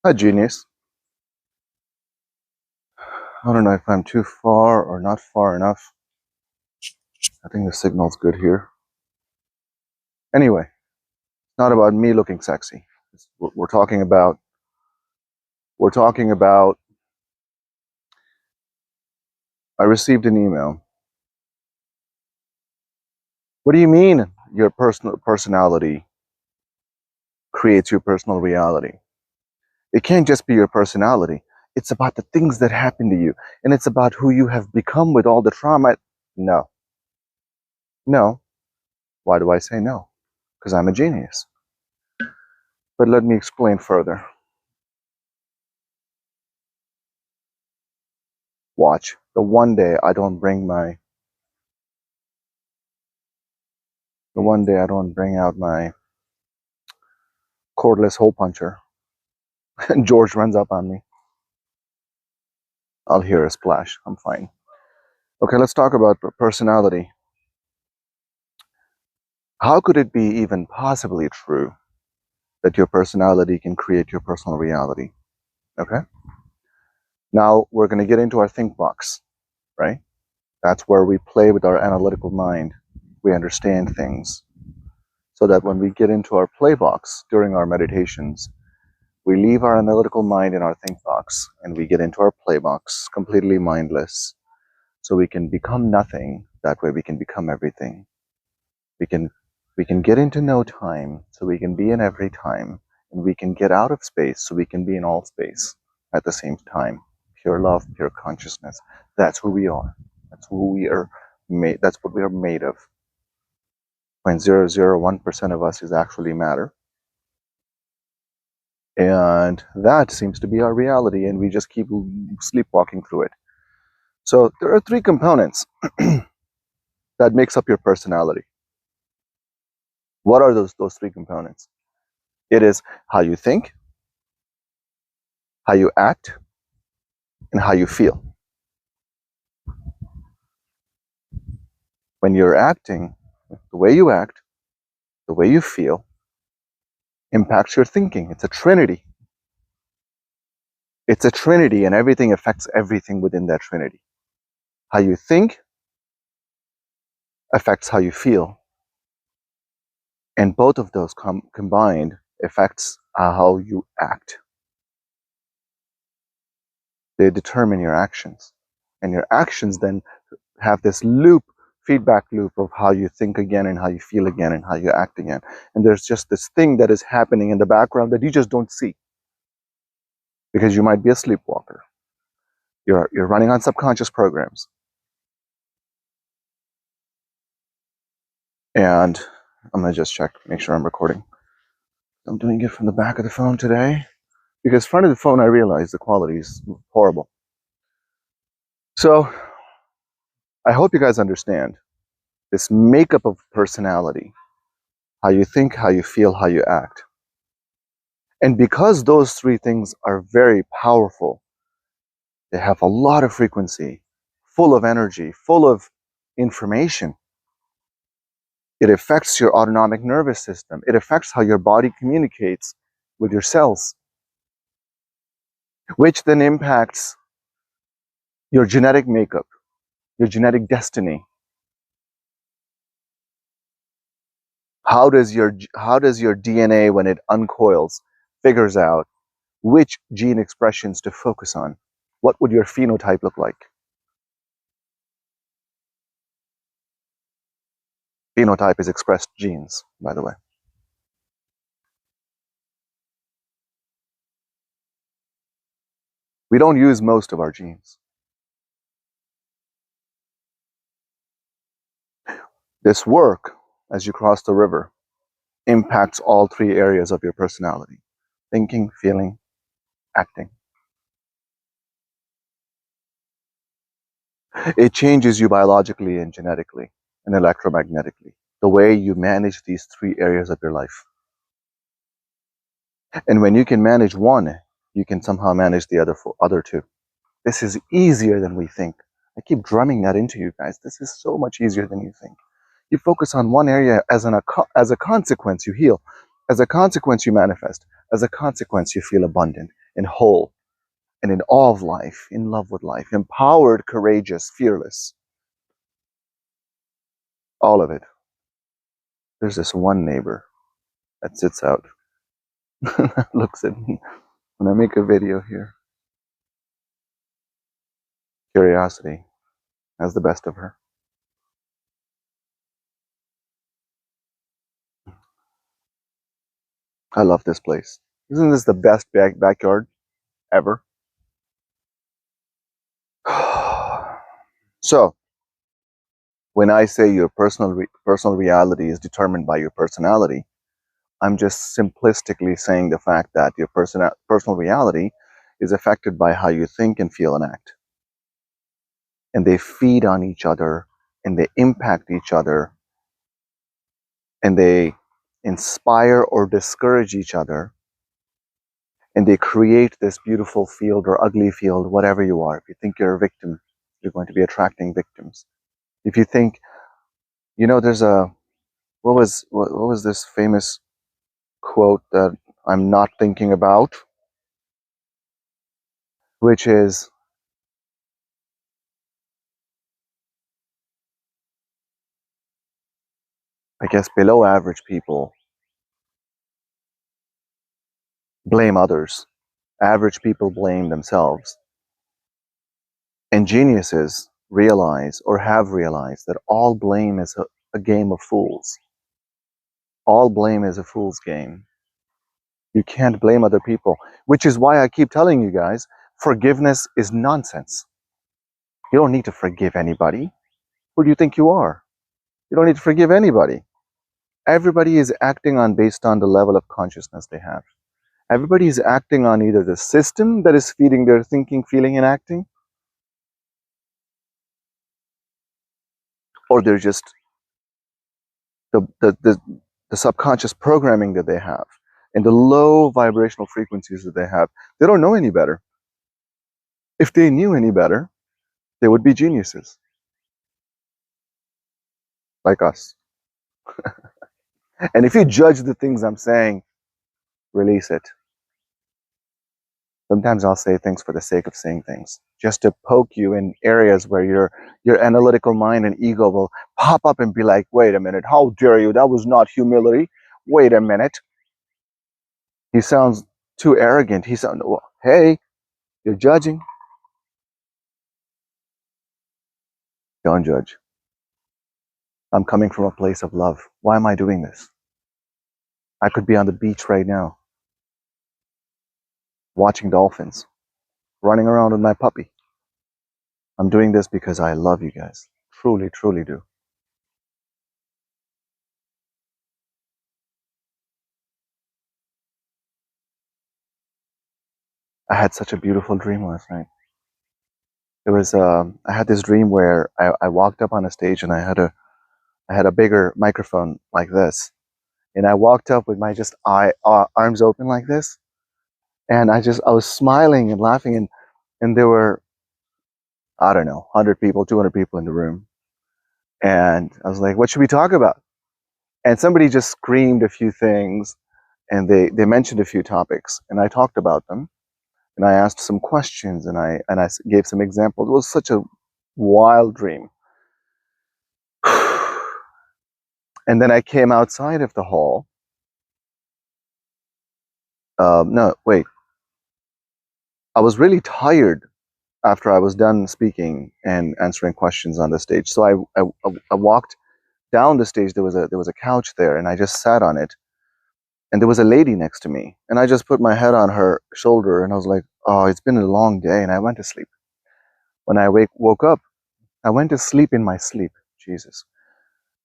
Hi, genius. I don't know if I'm too far or not far enough. I think the signal's good here. Anyway, it's not about me looking sexy. We're talking about. I received an email. What do you mean your personality creates your personal reality? It can't just be your personality. It's about the things that happen to you, and it's about who you have become with all the trauma. No. No. Why do I say no? Because I'm a genius. But let me explain further. Watch. The one day I don't bring out my cordless hole puncher and George runs up on me, I'll hear a splash. I'm fine. Okay, let's talk about personality. How could it be even possibly true that your personality can create your personal reality? Okay. Now we're going to get into our think box, right? That's where we play with our analytical mind. We understand things so that when we get into our play box during our meditations, we leave our analytical mind in our think box and we get into our play box completely mindless, so we can become nothing. That way we can become everything. We can get into no time, so we can be in every time, and we can get out of space, so we can be in all space at the same time. Pure love, pure consciousness. That's who we are. That's who we are made. That's what we are made of. 0.001% of us is actually matter. And that seems to be our reality, and we just keep sleepwalking through it. So there are three components that makes up your personality. What are those three components? It is how you think, how you act, and how you feel. When you're acting, the way you act, the way you feel, impacts your thinking. It's a trinity. It's a trinity, and everything affects everything within that trinity. How you think affects how you feel. And both of those combined affects how you act. They determine your actions. And your actions then have this feedback loop of how you think again and how you feel again and how you act again. And there's just this thing that is happening in the background that you just don't see, because you might be a sleepwalker. You're running on subconscious programs. And I'm going to just check, make sure I'm recording. I'm doing it from the back of the phone today, because front of the phone I realize the quality is horrible. So I hope you guys understand this makeup of personality, how you think, how you feel, how you act. And because those three things are very powerful, they have a lot of frequency, full of energy, full of information. It affects your autonomic nervous system. It affects how your body communicates with your cells, which then impacts your genetic makeup, your genetic destiny. How does your DNA, when it uncoils, figures out which gene expressions to focus on? What would your phenotype look like? Phenotype is expressed genes, by the way. We don't use most of our genes. This work, as you cross the river, impacts all three areas of your personality: thinking, feeling, acting. It changes you biologically and genetically and electromagnetically, the way you manage these three areas of your life. And when you can manage one, you can somehow manage the other two. This is easier than we think. I keep drumming that into you guys. This is so much easier than you think. You focus on one area, as a consequence, you heal. As a consequence, you manifest. As a consequence, you feel abundant. and whole, and in awe of life, in love with life, empowered, courageous, fearless. All of it. There's this one neighbor that sits out, looks at me when I make a video here. Curiosity has the best of her. I love this place. Isn't this the best backyard ever? So, when I say your personal reality is determined by your personality, I'm just simplistically saying the fact that your personal reality is affected by how you think and feel and act. And they feed on each other, and they impact each other, and they inspire or discourage each other, and they create this beautiful field or ugly field, whatever you are. If you think you're a victim, you're going to be attracting victims. If you think, there's what was this famous quote that I'm not thinking about, which is, I guess, below average people blame others. Average people blame themselves. And geniuses realize, or have realized, that all blame is a game of fools. All blame is a fool's game. You can't blame other people, which is why I keep telling you guys, forgiveness is nonsense. You don't need to forgive anybody. Who do you think you are? You don't need to forgive anybody. Everybody is acting on based on the level of consciousness they have. Everybody is acting on either the system that is feeding their thinking, feeling, and acting, or they're just the subconscious programming that they have and the low vibrational frequencies that they have. They don't know any better. If they knew any better, they would be geniuses like us. And if you judge the things I'm saying, release it. Sometimes I'll say things for the sake of saying things, just to poke you in areas where your analytical mind and ego will pop up and be like, wait a minute, how dare you? That was not humility. Wait a minute. He sounds too arrogant. He sounds, well, hey, you're judging. Don't judge. I'm coming from a place of love. Why am I doing this? I could be on the beach right now, watching dolphins, running around with my puppy. I'm doing this because I love you guys. Truly, truly do. I had such a beautiful dream last night. I had this dream where I walked up on a stage and I had a bigger microphone like this, and I walked up with my just arms open like this, and I was smiling and laughing, and there were, I don't know, 100 people, 200 people in the room, and I was like, what should we talk about? And somebody just screamed a few things, and they mentioned a few topics, and I talked about them, and I asked some questions, and I gave some examples. It was such a wild dream. And then I came outside of the hall. No, wait. I was really tired after I was done speaking and answering questions on the stage. So I walked down the stage. There was a couch there, and I just sat on it. And there was a lady next to me, and I just put my head on her shoulder, and I was like, "Oh, it's been a long day," and I went to sleep. When I woke up, I went to sleep in my sleep. Jesus.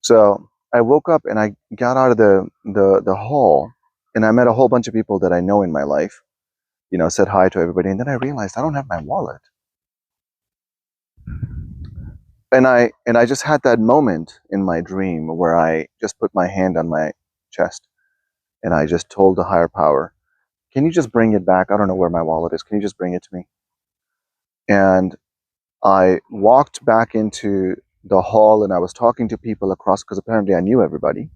So I woke up and I got out of the hall, and I met a whole bunch of people that I know in my life. Said hi to everybody, and then I realized I don't have my wallet. And I just had that moment in my dream where I just put my hand on my chest, and I just told the higher power, "Can you just bring it back? I don't know where my wallet is. Can you just bring it to me?" And I walked back into the hall, and I was talking to people across, because apparently I knew everybody.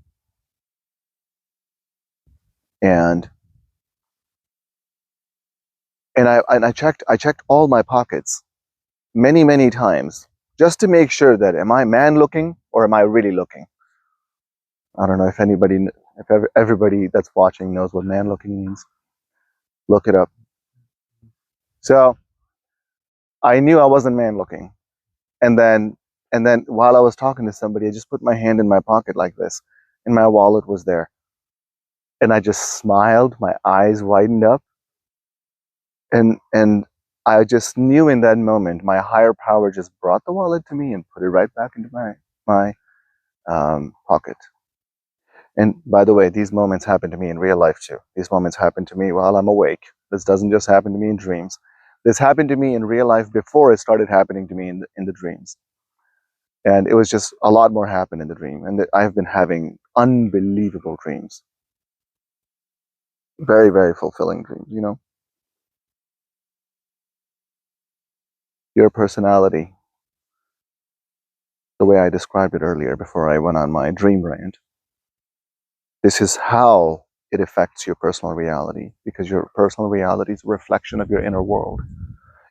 And And I checked all my pockets many times just to make sure that am I man looking or am I really looking? I don't know if everybody that's watching knows what man looking means. Look it up. So I knew I wasn't man looking. And then while I was talking to somebody, I just put my hand in my pocket like this, and my wallet was there. And I just smiled, my eyes widened up, and I just knew in that moment my higher power just brought the wallet to me and put it right back into my pocket. And by the way, these moments happen to me in real life too. These moments happen to me while I'm awake. This doesn't just happen to me in dreams. This happened to me in real life before it started happening to me in the dreams. And it was just a lot more happened in the dream. And I've been having unbelievable dreams. Very fulfilling dreams, you know. Your personality, the way I described it earlier before I went on my dream rant, this is how it affects your personal reality, because your personal reality is a reflection of your inner world.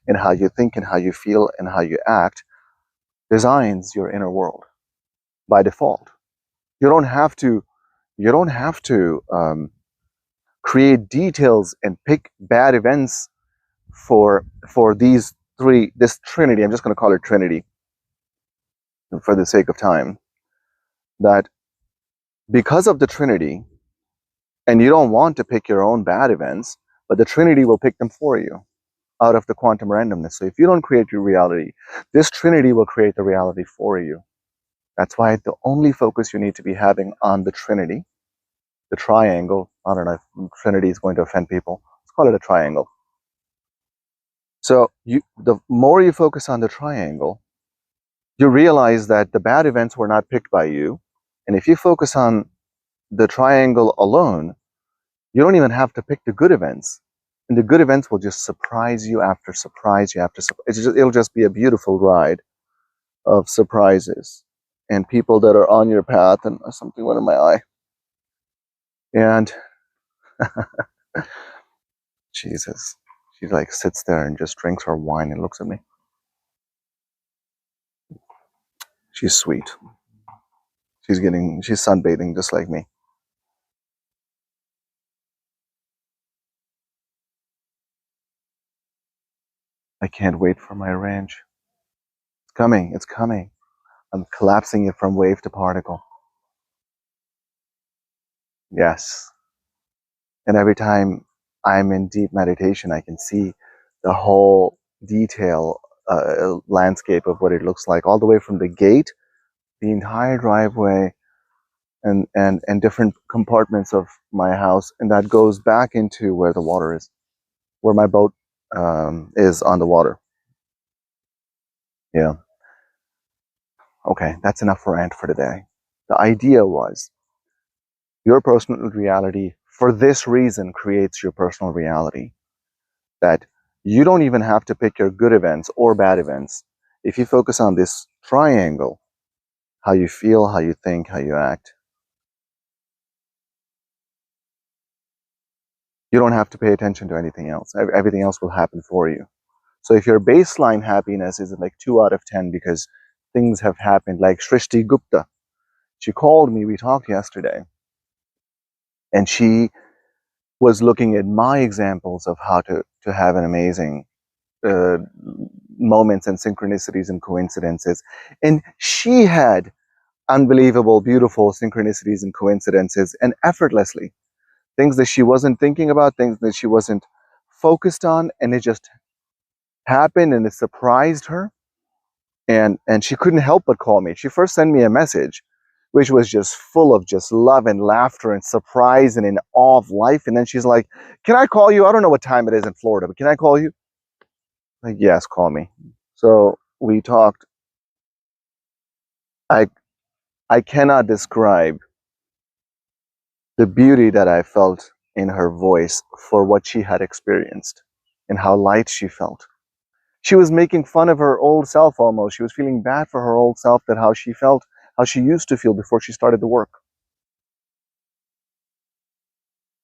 And how you think and how you feel and how you act designs your inner world by default. You don't have to create details and pick bad events for this trinity. I'm just going to call it trinity for the sake of time. That because of the trinity, and you don't want to pick your own bad events, but the trinity will pick them for you out of the quantum randomness. So if you don't create your reality, this trinity will create the reality for you. That's why the only focus you need to be having on the trinity, the triangle. I don't know if trinity is going to offend people. Let's call it a triangle. So the more you focus on the triangle, you realize that the bad events were not picked by you. And if you focus on the triangle alone, you don't even have to pick the good events. And the good events will just surprise you after surprise you after surprise. It'll just be a beautiful ride of surprises and people that are on your path. And something went in my eye. And Jesus, she like sits there and just drinks her wine and looks at me. She's sweet. She's sunbathing just like me. I can't wait for my ranch. It's coming. It's coming. I'm collapsing it from wave to particle. Yes. And every time I'm in deep meditation, I can see the whole detail landscape of what it looks like, all the way from the gate, the entire driveway, and different compartments of my house. And that goes back into where the water is, where my boat is on the water. Yeah. Okay, that's enough rant for today. The idea was your personal reality, for this reason, creates your personal reality. That you don't even have to pick your good events or bad events. If you focus on this triangle, how you feel, how you think, how you act, you don't have to pay attention to anything else. Everything else will happen for you. So if your baseline happiness is like 2 out of 10 because things have happened, like Shrishti Gupta, she called me, we talked yesterday, and she was looking at my examples of how to have an amazing moments and synchronicities and coincidences. And she had unbelievable, beautiful synchronicities and coincidences, and effortlessly. Things that she wasn't thinking about, things that she wasn't focused on, and it just happened and it surprised her. And she couldn't help but call me. She first sent me a message which was just full of just love and laughter and surprise and in awe of life. And then she's like, "Can I call you? I don't know what time it is in Florida, but can I call you?" Like, yes, call me. So we talked. I cannot describe the beauty that I felt in her voice for what she had experienced and how light she felt. She was making fun of her old self almost. She was feeling bad for her old self, that how she felt, how she used to feel before she started the work.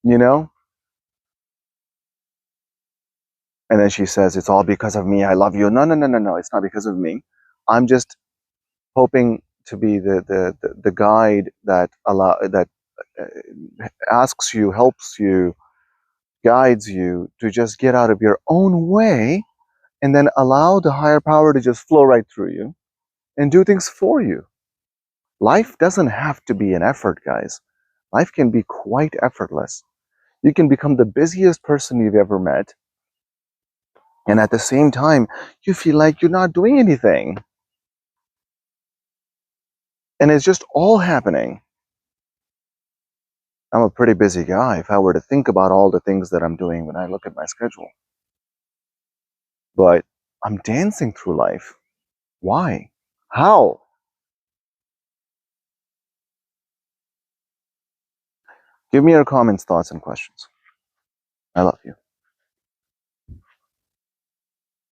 You know? And then she says, it's all because of me. I love you. No, no, no, no, no. It's not because of me. I'm just hoping to be the guide that asks you, helps you, guides you to just get out of your own way, and then allow the higher power to just flow right through you and do things for you. Life doesn't have to be an effort, guys. Life can be quite effortless. You can become the busiest person you've ever met, and at the same time, you feel like you're not doing anything. And it's just all happening. I'm a pretty busy guy if I were to think about all the things that I'm doing when I look at my schedule. But I'm dancing through life. Why? How? Give me your comments, thoughts, and questions. I love you.